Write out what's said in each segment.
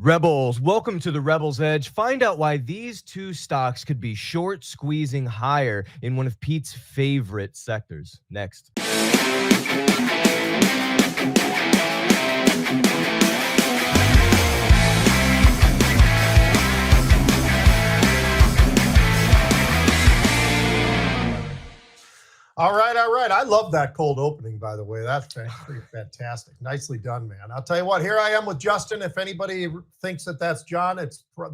Rebels, welcome to the Rebels Edge. Find out why these two stocks could be short squeezing higher in one of Pete's favorite sectors. Next. All right. I love that cold opening, by the way. That's pretty fantastic. Nicely done, man. I'll tell you what, here I am with Justin. If anybody thinks that that's John,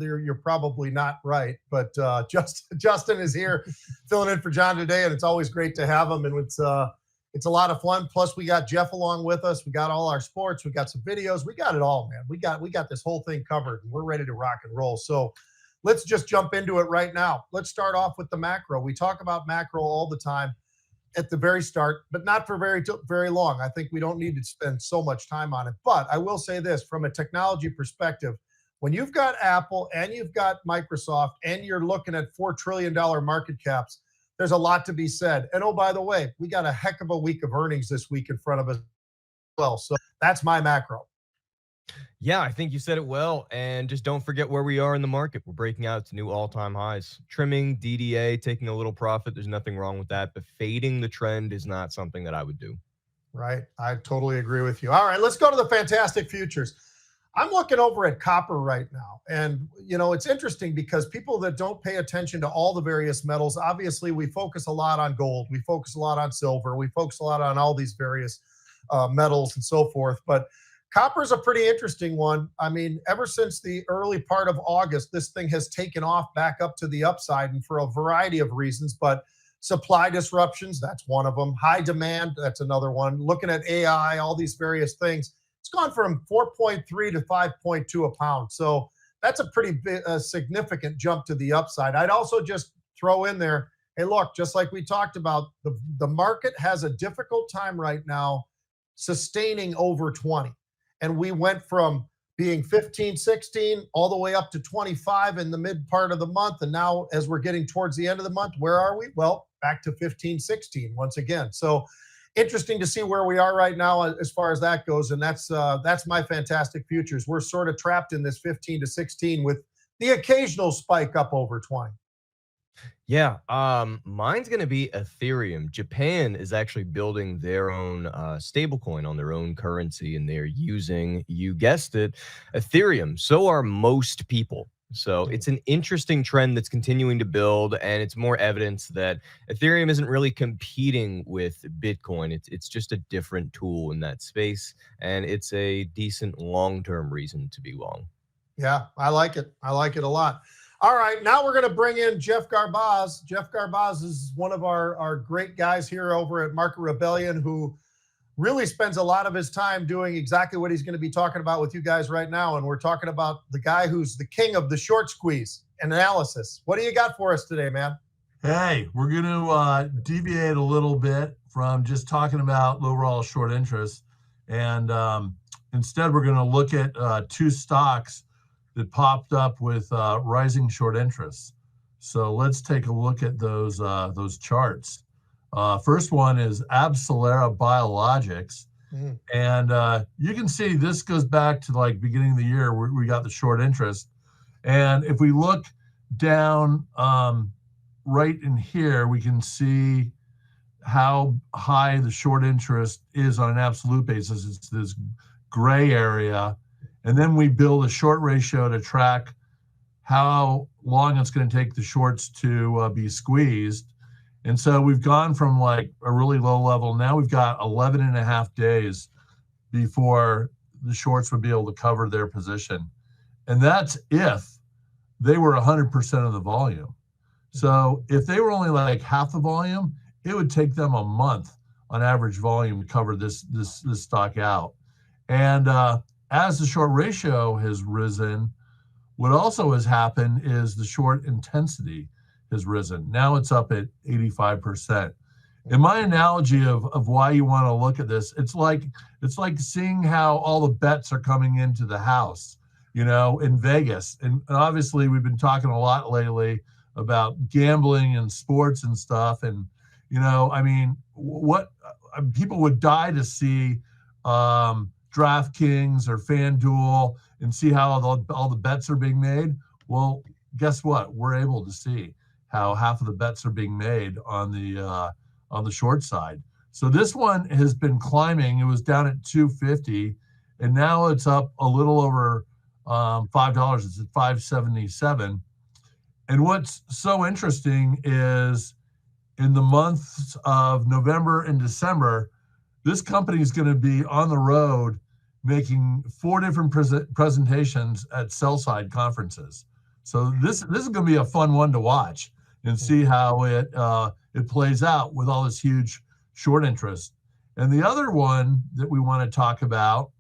you're probably not right. But Justin is here filling in for John today, and it's always great to have him. And it's a lot of fun. Plus, we got Geoff along with us. We got all our sports. We got some videos. We got it all, man. We got this whole thing covered, and we're ready to rock and roll. So let's just jump into it right now. Let's start off with the macro. We talk about macro all the time at the very start, but not for very long. I think we don't need to spend so much time on it. But I will say this, from a technology perspective, when you've got Apple and you've got Microsoft and you're looking at $4 trillion market caps, there's a lot to be said. And oh, by the way, we got a heck of a week of earnings this week in front of us as well. So that's my macro. Yeah, I think you said it well. And just don't forget where we are in the market. We're breaking out to new all-time highs. Trimming, DDA, taking a little profit. There's nothing wrong with that. But fading the trend is not something that I would do. Right. I totally agree with you. All right, let's go to the fantastic futures. I'm looking over at copper right now. And, it's interesting because people that don't pay attention to all the various metals, obviously we focus a lot on gold. We focus a lot on silver. We focus a lot on all these various metals and so forth. But copper is a pretty interesting one. I mean, ever since the early part of August, this thing has taken off back up to the upside, and for a variety of reasons. But supply disruptions, that's one of them. High demand, that's another one. Looking at AI, all these various things. It's gone from 4.3 to 5.2 a pound. So that's a pretty significant jump to the upside. I'd also just throw in there, hey, look, just like we talked about, the market has a difficult time right now sustaining over 20. And we went from being 15, 16, all the way up to 25 in the mid part of the month. And now as we're getting towards the end of the month, where are we? Well, back to 15, 16 once again. So interesting to see where we are right now as far as that goes. And that's my fantastic futures. We're sort of trapped in this 15 to 16 with the occasional spike up over 20. Yeah, mine's going to be Ethereum. Japan is actually building their own stablecoin on their own currency, and they're using, you guessed it, Ethereum. So are most people. So it's an interesting trend that's continuing to build, and it's more evidence that Ethereum isn't really competing with Bitcoin. It's just a different tool in that space, and it's a decent long-term reason to be long. Yeah, I like it. I like it a lot. All right, now we're going to bring in Geoff Garbacz. Geoff Garbacz is one of our great guys here over at Market Rebellion, who really spends a lot of his time doing exactly what he's going to be talking about with you guys right now. And we're talking about the guy who's the king of the short squeeze analysis. What do you got for us today, man? Hey, we're going to deviate a little bit from just talking about overall short interest. And instead, we're going to look at two stocks that popped up with rising short interest. So let's take a look at those charts. First one is Abcelera Biologics. And you can see this goes back to like beginning of the year where we got the short interest. And if we look down right in here, we can see how high the short interest is on an absolute basis. It's this gray area. And then we build a short ratio to track how long it's going to take the shorts to be squeezed. And so we've gone from like a really low level. Now we've got 11 and a half days before the shorts would be able to cover their position. And that's if they were 100% of the volume. So if they were only like half the volume, it would take them a month on average volume to cover this stock out. And as the short ratio has risen, what also has happened is the short intensity has risen. Now it's up at 85%. In my analogy of why you want to look at this, it's like seeing how all the bets are coming into the house, in Vegas. And obviously we've been talking a lot lately about gambling and sports and stuff. And, what people would die to see DraftKings or FanDuel and see how all the bets are being made. Well, guess what? We're able to see how half of the bets are being made on the short side. So this one has been climbing. It was down at 250, and now it's up a little over $5. It's at 577. And what's so interesting is in the months of November and December, this company is going to be on the road making 4 different presentations at sell-side conferences. So this is going to be a fun one to watch and see how it plays out with all this huge short interest. And the other one that we want to talk about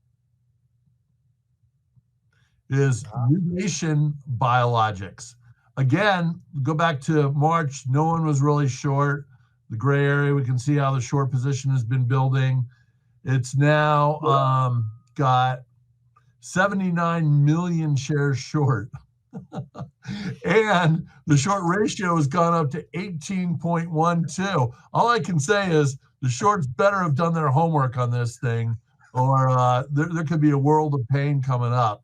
is Nugent Biologics. Again, go back to March, no one was really short. The gray area, we can see how the short position has been building. It's now got 79 million shares short. And the short ratio has gone up to 18.12. All I can say is the shorts better have done their homework on this thing, or there could be a world of pain coming up.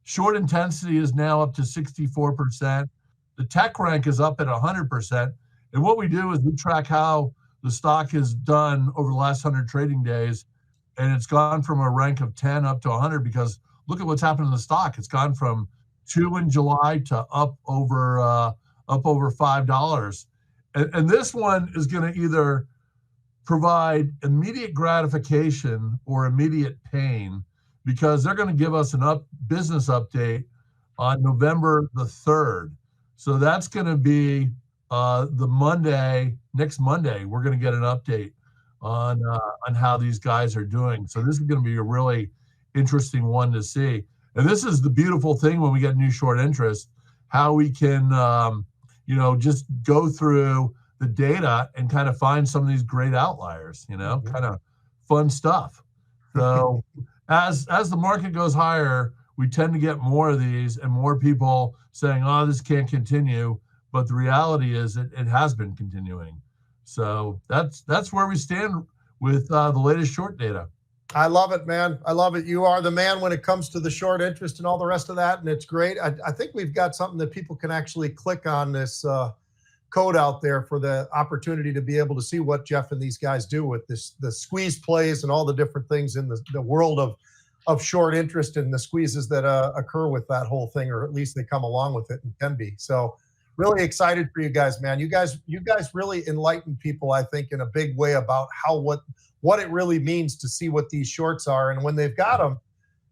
Short intensity is now up to 64%. The tech rank is up at 100%. And what we do is we track how the stock has done over the last 100 trading days. And it's gone from a rank of 10 up to 100 because look at what's happened in the stock. It's gone from 2 in July to up over $5. And this one is going to either provide immediate gratification or immediate pain, because they're going to give us an business update on November the 3rd. So that's going to be next Monday, we're going to get an update on how these guys are doing. So this is going to be a really interesting one to see. And this is the beautiful thing when we get new short interest, how we can, just go through the data and kind of find some of these great outliers, kind of fun stuff. So as the market goes higher, we tend to get more of these and more people saying, oh, this can't continue. But the reality is it has been continuing. So that's where we stand with the latest short data. I love it, man. I love it. You are the man when it comes to the short interest and all the rest of that, and it's great. I think we've got something that people can actually click on this code out there for the opportunity to be able to see what Geoff and these guys do with the squeeze plays and all the different things in the world of short interest and the squeezes that occur with that whole thing, or at least they come along with it and can be. So really excited for you guys, man. You guys really enlighten people, I think, in a big way about what it really means to see what these shorts are. And when they've got them,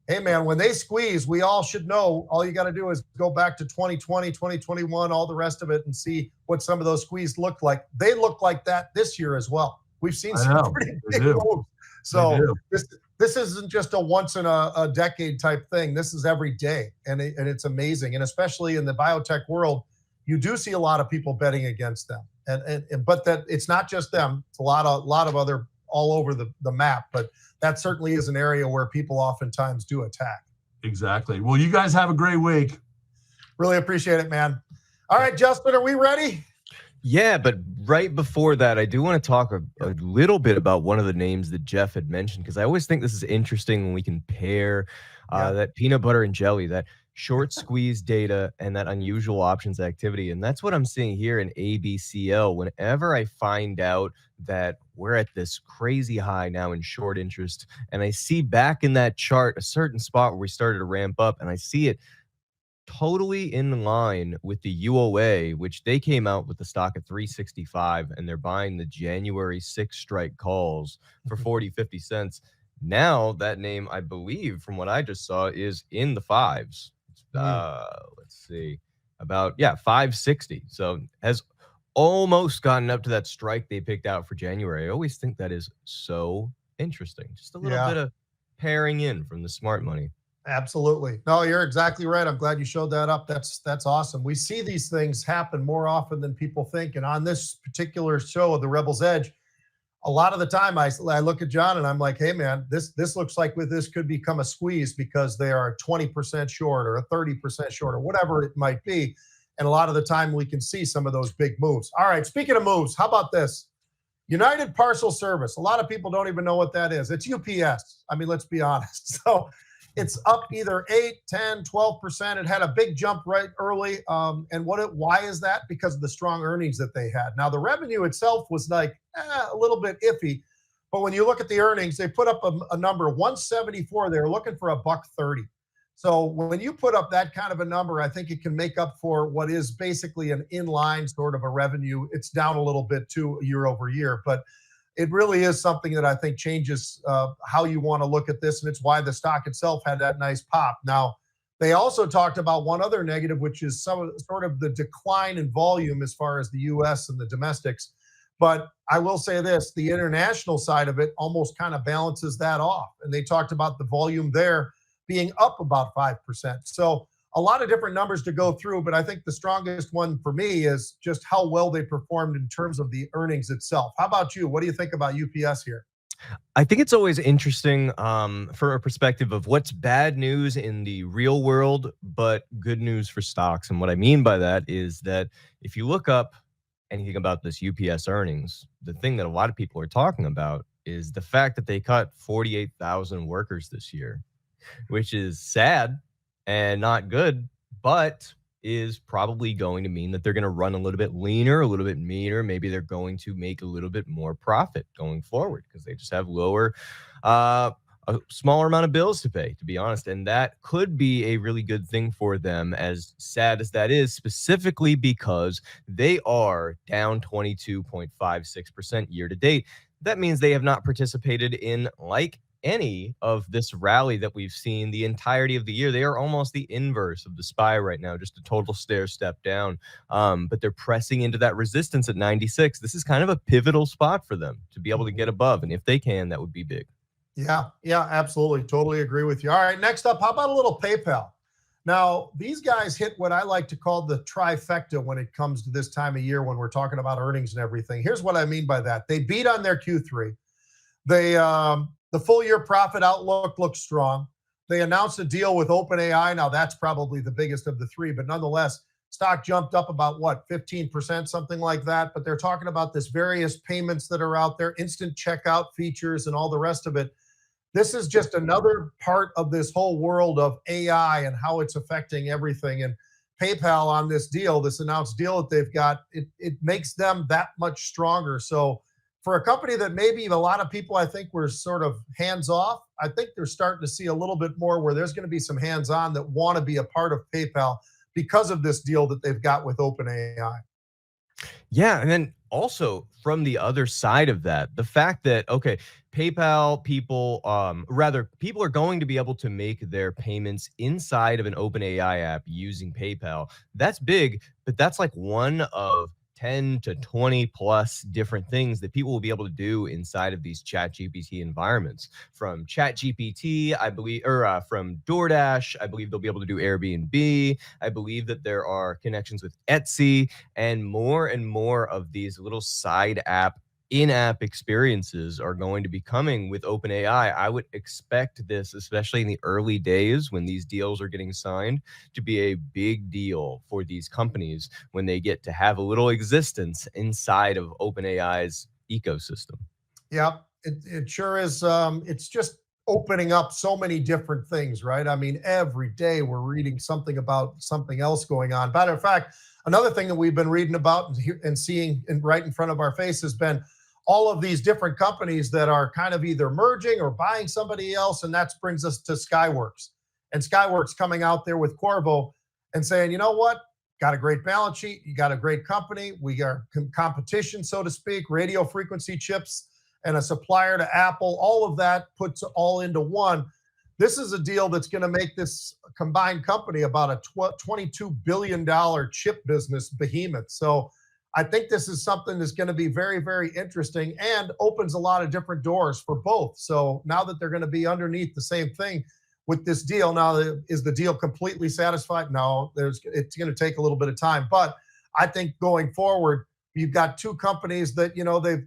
hey, man, when they squeeze, we all should know. All you got to do is go back to 2020, 2021, all the rest of it, and see what some of those squeezes look like. They look like that this year as well. We've seen some pretty big moves. So this isn't just a once in a decade type thing. This is every day, and it's amazing. And especially in the biotech world, you do see a lot of people betting against them. But that it's not just them. It's a lot of other all over the map, but that certainly is an area where people oftentimes do attack. Exactly. Well, you guys have a great week. Really appreciate it, man. All right, Justin, are we ready? Yeah, but right before that, I do want to talk a little bit about one of the names that Geoff had mentioned, because I always think this is interesting when we can pair that peanut butter and jelly, that short squeeze data and that unusual options activity. And that's what I'm seeing here in ABCL. Whenever I find out that we're at this crazy high now in short interest, and I see back in that chart a certain spot where we started to ramp up, and I see it totally in line with the UOA, which they came out with the stock at 365, and they're buying the January 6 strike calls for 40-50 cents. Now that name, I believe, from what I just saw, is in the fives. Let's see, about 560. So has almost gotten up to that strike they picked out for January. I always think that is so interesting. Just a little bit of pairing in from the smart money. Absolutely. No, you're exactly right. I'm glad you showed that up. That's awesome. We see these things happen more often than people think. And on this particular show, The Rebel's Edge, a lot of the time I look at John and I'm like, hey, man, this looks like this could become a squeeze because they are 20% short or a 30% short or whatever it might be. And a lot of the time we can see some of those big moves. All right, speaking of moves, how about this? United Parcel Service. A lot of people don't even know what that is. It's UPS. I mean, let's be honest. So It's up either 8, 10, 12%. It had a big jump right early. And why is that? Because of the strong earnings that they had. Now, the revenue itself was like a little bit iffy. But when you look at the earnings, they put up a number 174. They were looking for $1.30. So when you put up that kind of a number, I think it can make up for what is basically an inline sort of a revenue. It's down a little bit too year over year, but it really is something that I think changes how you want to look at this, and it's why the stock itself had that nice pop. Now, they also talked about one other negative, which is sort of the decline in volume as far as the U.S. and the domestics. But I will say this, the international side of it almost kind of balances that off. And they talked about the volume there being up about 5%. So a lot of different numbers to go through, but I think the strongest one for me is just how well they performed in terms of the earnings itself. How about you? What do you think about UPS here? I think it's always interesting for a perspective of what's bad news in the real world, but good news for stocks. And what I mean by that is that if you look up anything about this UPS earnings, the thing that a lot of people are talking about is the fact that they cut 48,000 workers this year, which is sad and not good, but is probably going to mean that they're going to run a little bit leaner, a little bit meaner. Maybe they're going to make a little bit more profit going forward because they just have a smaller amount of bills to pay, to be honest. And that could be a really good thing for them, as sad as that is, specifically because they are down 22.56% year to date. That means they have not participated in any of this rally that we've seen the entirety of the year. They are almost the inverse of the SPY right now, just a total stair step down. But they're pressing into that resistance at 96. This is kind of a pivotal spot for them to be able to get above. And if they can, that would be big. Yeah, absolutely. Totally agree with you. All right, next up, how about a little PayPal? Now, these guys hit what I like to call the trifecta when it comes to this time of year when we're talking about earnings and everything. Here's what I mean by that. They beat on their Q3. The full year profit outlook looks strong. They announced a deal with OpenAI. Now, that's probably the biggest of the three, but nonetheless, stock jumped up about 15%, something like that. But they're talking about this various payments that are out there, instant checkout features and all the rest of it. This is just another part of this whole world of AI and how it's affecting everything. And PayPal on this deal, this announced deal that they've got, it makes them that much stronger. So for a company that maybe a lot of people, I think, were sort of hands off, I think they're starting to see a little bit more where there's going to be some hands on that want to be a part of PayPal because of this deal that they've got with OpenAI. Yeah, and then also from the other side of that, the fact that, okay, PayPal people, people are going to be able to make their payments inside of an OpenAI app using PayPal. That's big, but that's like one of 10 to 20 plus different things that people will be able to do inside of these ChatGPT environments. From ChatGPT, I believe, or from DoorDash, I believe they'll be able to do Airbnb. I believe that there are connections with Etsy, and more of these little side app in-app experiences are going to be coming with OpenAI. I would expect this, especially in the early days when these deals are getting signed, to be a big deal for these companies when they get to have a little existence inside of OpenAI's ecosystem. Yeah, it sure is. It's just opening up so many different things, right? I mean, every day we're reading something about something else going on. Matter of fact, another thing that we've been reading about and seeing right in front of our face has been all of these different companies that are kind of either merging or buying somebody else. And that brings us to Skyworks. And Skyworks coming out there with QRVO and saying, you know what? Got a great balance sheet. You got a great company. We are competition, so to speak, radio frequency chips and a supplier to Apple. All of that puts all into one. This is a deal that's going to make this combined company about a $22 billion chip business behemoth. So I think this is something that's going to be very, very interesting and opens a lot of different doors for both. So now that they're going to be underneath the same thing with this deal, now is the deal completely satisfied? No, it's going to take a little bit of time. But I think going forward, you've got two companies that,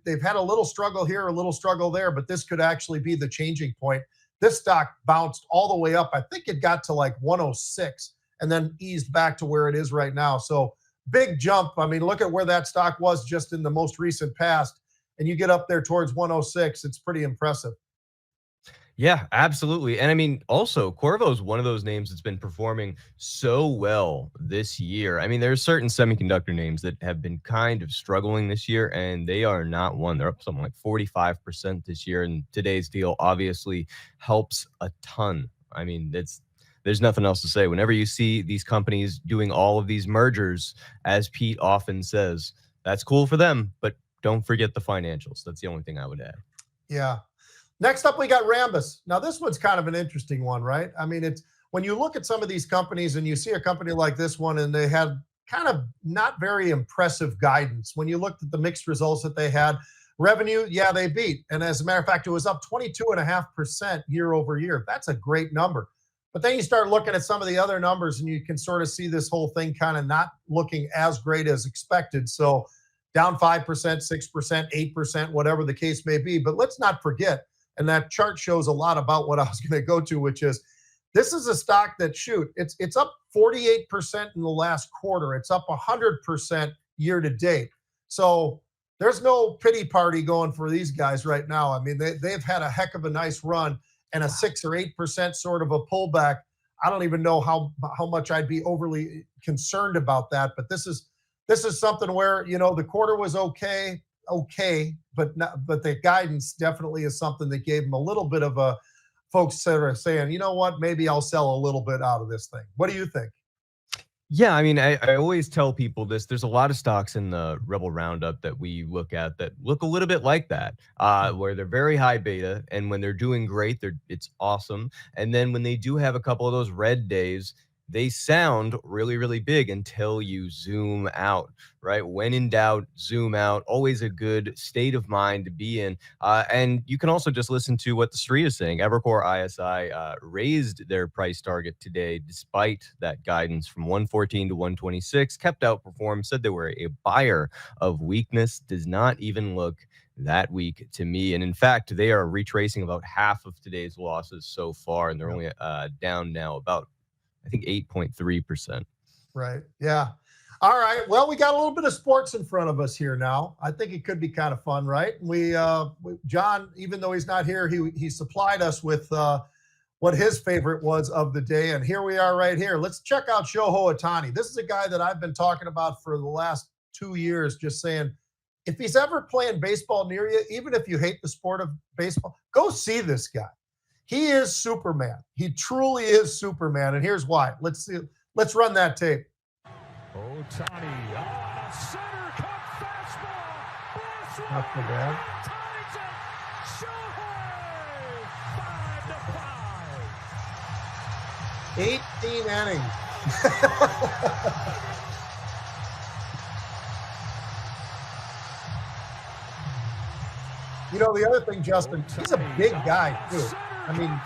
they've had a little struggle here, a little struggle there, but this could actually be the changing point. This stock bounced all the way up. I think it got to like 106 and then eased back to where it is right now. So big jump. I mean, look at where that stock was just in the most recent past, and you get up there towards 106. It's pretty impressive. Yeah, absolutely. And I mean, also, Qorvo is one of those names that's been performing so well this year. I mean, there's certain semiconductor names that have been kind of struggling this year, and they are not one. They're up something like 45% this year. And today's deal obviously helps a ton. I mean, there's nothing else to say. Whenever you see these companies doing all of these mergers, as Pete often says, that's cool for them, but don't forget the financials. That's the only thing I would add. Yeah. Next up, we got Rambus. Now, this one's kind of an interesting one, right? I mean, it's when you look at some of these companies and you see a company like this one and they had kind of not very impressive guidance. When you looked at the mixed results that they had, revenue, yeah, they beat. And as a matter of fact, it was up 22.5% year over year. That's a great number. But then you start looking at some of the other numbers and you can sort of see this whole thing kind of not looking as great as expected. So down 5%, 6%, 8%, whatever the case may be. But let's not forget, and that chart shows a lot about what I was going to go to, which is this is a stock that it's up 48% in the last quarter. It's up 100% year to date. So there's no pity party going for these guys right now. I mean, they've had a heck of a nice run, and a 6 or 8% sort of a pullback. I don't even know how much I'd be overly concerned about that. But this is something where, the quarter was okay, but the guidance definitely is something that gave them a little bit of a folks that are saying, you know what, maybe I'll sell a little bit out of this thing. What do you think? Yeah, I mean, I always tell people this. There's a lot of stocks in the Rebel Roundup that we look at that look a little bit like that, where they're very high beta, and when they're doing great, it's awesome. And then when they do have a couple of those red days, they sound really, really big until you zoom out, right? When in doubt, zoom out. Always a good state of mind to be in. And you can also just listen to what the street is saying. Evercore ISI raised their price target today, despite that guidance from 114 to 126, kept outperformed, said they were a buyer of weakness, does not even look that weak to me. And in fact, they are retracing about half of today's losses so far, and they're only down now about, I think, 8.3%. Right. Yeah. All right. Well, we got a little bit of sports in front of us here now. I think it could be kind of fun, right? John, even though he's not here, he supplied us with what his favorite was of the day. And here we are right here. Let's check out Shohei Ohtani. This is a guy that I've been talking about for the last 2 years, just saying, if he's ever playing baseball near you, even if you hate the sport of baseball, go see this guy. He is Superman. He truly is Superman. And here's why. Let's see. Let's run that tape. Ohtani on a center cut fastball. Not too bad. Shohei, 18 innings. The other thing, Justin, he's a big guy too. I mean,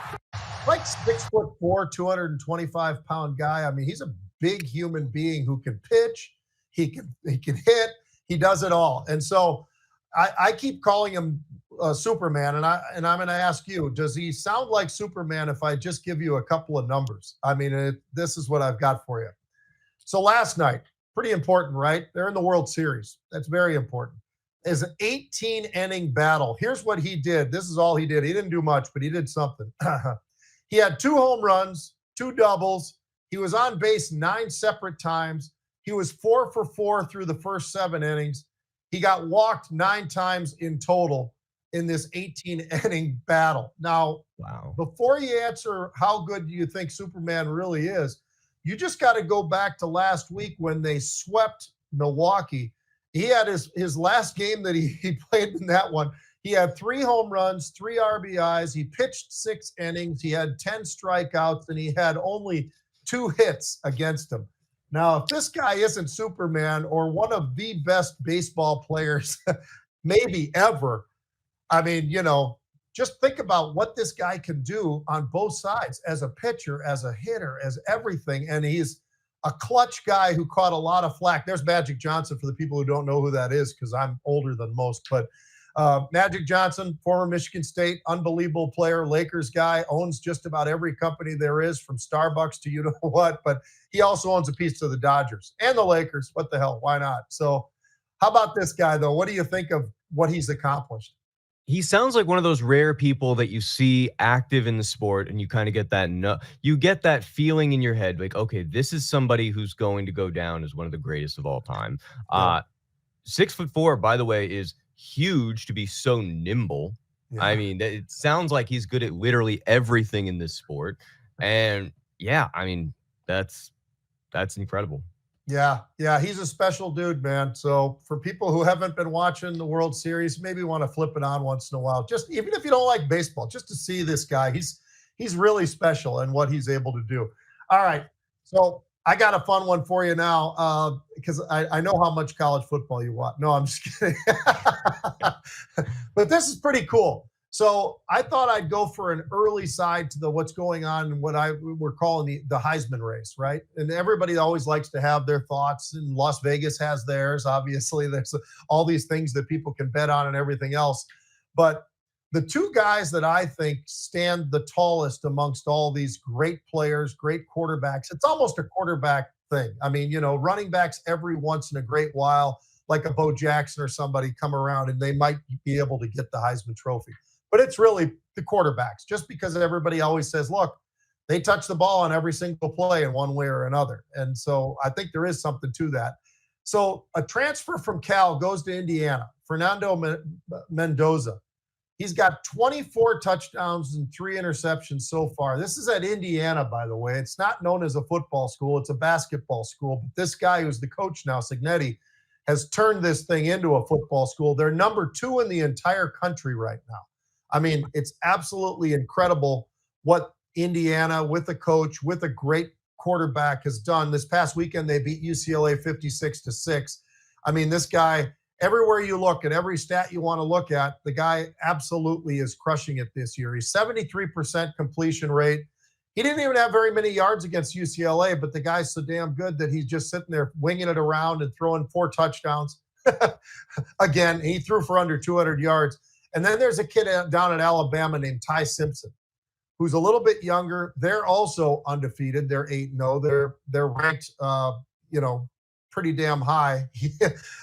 like 6'4", 225-pound guy. I mean, he's a big human being who can pitch, he can hit, he does it all. And so I keep calling him Superman, and I'm going to ask you, does he sound like Superman if I just give you a couple of numbers? I mean, this is what I've got for you. So last night, pretty important, right? They're in the World Series. That's very important. Is an 18-inning battle. Here's what he did. This is all he did. He didn't do much, but he did something. He had 2 home runs, 2 doubles. He was on base 9 separate times. He was 4 for 4 through the first 7 innings. He got walked 9 times in total in this 18-inning battle. Now, Wow. Before you answer how good do you think Superman really is, you just got to go back to last week when they swept Milwaukee. He had his last game that he played in that one. He had 3 home runs, 3 RBIs. He pitched 6 innings. He had 10 strikeouts, and he had only 2 hits against him. Now, if this guy isn't Superman or one of the best baseball players maybe ever, I mean, just think about what this guy can do on both sides as a pitcher, as a hitter, as everything. And he's a clutch guy who caught a lot of flack. There's Magic Johnson for the people who don't know who that is, because I'm older than most. But Magic Johnson, former Michigan State, unbelievable player, Lakers guy, owns just about every company there is, from Starbucks to you know what. But he also owns a piece of the Dodgers and the Lakers. What the hell? Why not? So how about this guy, though? What do you think of what he's accomplished? He sounds like one of those rare people that you see active in the sport, and you kind of get that you get that feeling in your head, like, okay, this is somebody who's going to go down as one of the greatest of all time. Yeah. 6'4", by the way, is huge to be so nimble. Yeah. I mean, it sounds like he's good at literally everything in this sport. And yeah, I mean, that's incredible. Yeah, he's a special dude, man. So for people who haven't been watching the World Series, maybe want to flip it on once in a while. Just even if you don't like baseball, just to see this guy. He's really special and what he's able to do. All right, so I got a fun one for you now because I know how much college football you watch. No, I'm just kidding. But this is pretty cool. So I thought I'd go for an early side to what's going on in what we're calling the Heisman race, right? And everybody always likes to have their thoughts, and Las Vegas has theirs. Obviously, there's all these things that people can bet on and everything else. But the two guys that I think stand the tallest amongst all these great players, great quarterbacks, it's almost a quarterback thing. I mean, running backs every once in a great while, like a Bo Jackson or somebody, come around and they might be able to get the Heisman Trophy. But it's really the quarterbacks, just because everybody always says, look, they touch the ball on every single play in one way or another. And so I think there is something to that. So a transfer from Cal goes to Indiana, Fernando Mendoza. He's got 24 touchdowns and 3 interceptions so far. This is at Indiana, by the way. It's not known as a football school. It's a basketball school. But this guy who's the coach now, Signetti, has turned this thing into a football school. They're number 2 in the entire country right now. I mean, it's absolutely incredible what Indiana, with a coach, with a great quarterback, has done. This past weekend, they beat UCLA 56-6. I mean, this guy, everywhere you look, at every stat you want to look at, the guy absolutely is crushing it this year. He's 73% completion rate. He didn't even have very many yards against UCLA, but the guy's so damn good that he's just sitting there winging it around and throwing 4 touchdowns. Again, he threw for under 200 yards. And then there's a kid down at Alabama named Ty Simpson, who's a little bit younger. They're also undefeated. They're 8-0. They're ranked, pretty damn high.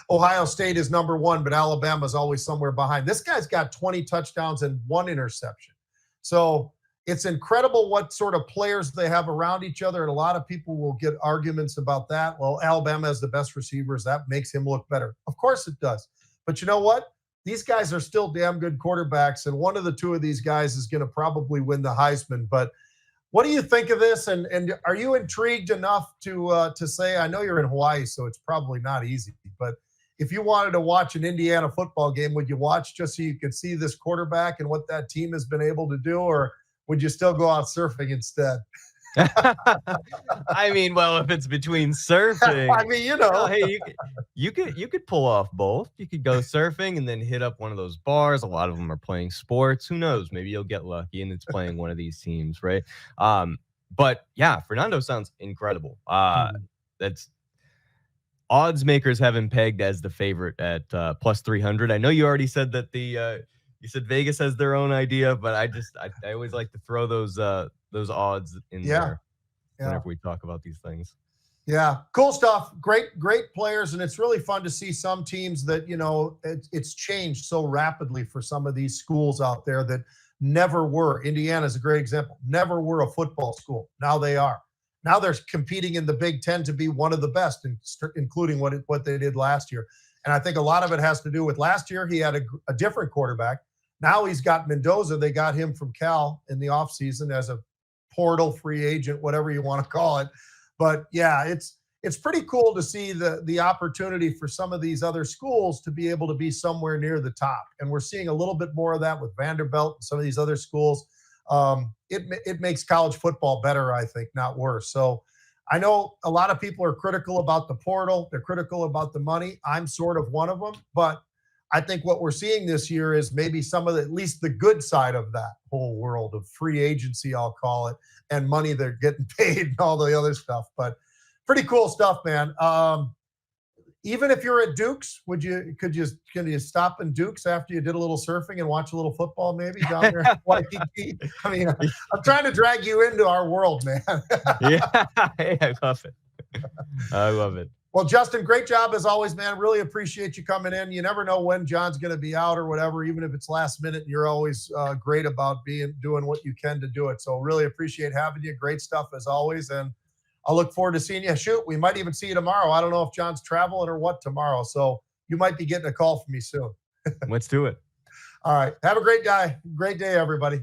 Ohio State is number 1, but Alabama's always somewhere behind. This guy's got 20 touchdowns and 1 interception. So it's incredible what sort of players they have around each other. And a lot of people will get arguments about that. Well, Alabama has the best receivers. That makes him look better. Of course it does. But you know what? These guys are still damn good quarterbacks, and one of the two of these guys is going to probably win the Heisman. But what do you think of this? And are you intrigued enough to say, I know you're in Hawaii, so it's probably not easy, but if you wanted to watch an Indiana football game, would you watch just so you could see this quarterback and what that team has been able to do, or would you still go out surfing instead? I mean, well, if it's between surfing, I mean, hey, you could pull off both. You could go surfing and then hit up one of those bars. A lot of them are playing sports. Who knows? Maybe you'll get lucky and it's playing one of these teams, right? But yeah, Fernando sounds incredible. That's odds makers have him pegged as the favorite at plus 300. I know you already said that you said Vegas has their own idea, but I always like to throw those odds in there whenever we talk about these things. Yeah, cool stuff. Great players, and it's really fun to see some teams that, it's changed so rapidly for some of these schools out there that never were. Indiana is a great example. Never were a football school. Now they are. Now they're competing in the Big Ten to be one of the best, including what they did last year. And I think a lot of it has to do with last year he had a different quarterback. Now he's got Mendoza. They got him from Cal in the offseason as a portal free agent, whatever you want to call it. But yeah, it's pretty cool to see the opportunity for some of these other schools to be able to be somewhere near the top. And we're seeing a little bit more of that with Vanderbilt and some of these other schools. It makes college football better, I think, not worse. So I know a lot of people are critical about the portal. They're critical about the money. I'm sort of one of them, but I think what we're seeing this year is maybe some of at least the good side of that whole world of free agency, I'll call it, and money they're getting paid and all the other stuff. But pretty cool stuff, man. Even if you're at Duke's, can you stop in Duke's after you did a little surfing and watch a little football maybe down there in Waikiki? I mean, I'm trying to drag you into our world, man. Yeah, I love it. I love it. Well, Justin, great job as always, man. Really appreciate you coming in. You never know when John's going to be out or whatever, even if it's last minute. You're always great about doing what you can to do it. So really appreciate having you. Great stuff as always. And I look forward to seeing you. Shoot, we might even see you tomorrow. I don't know if John's traveling or what tomorrow. So you might be getting a call from me soon. Let's do it. All right. Have a great day, everybody.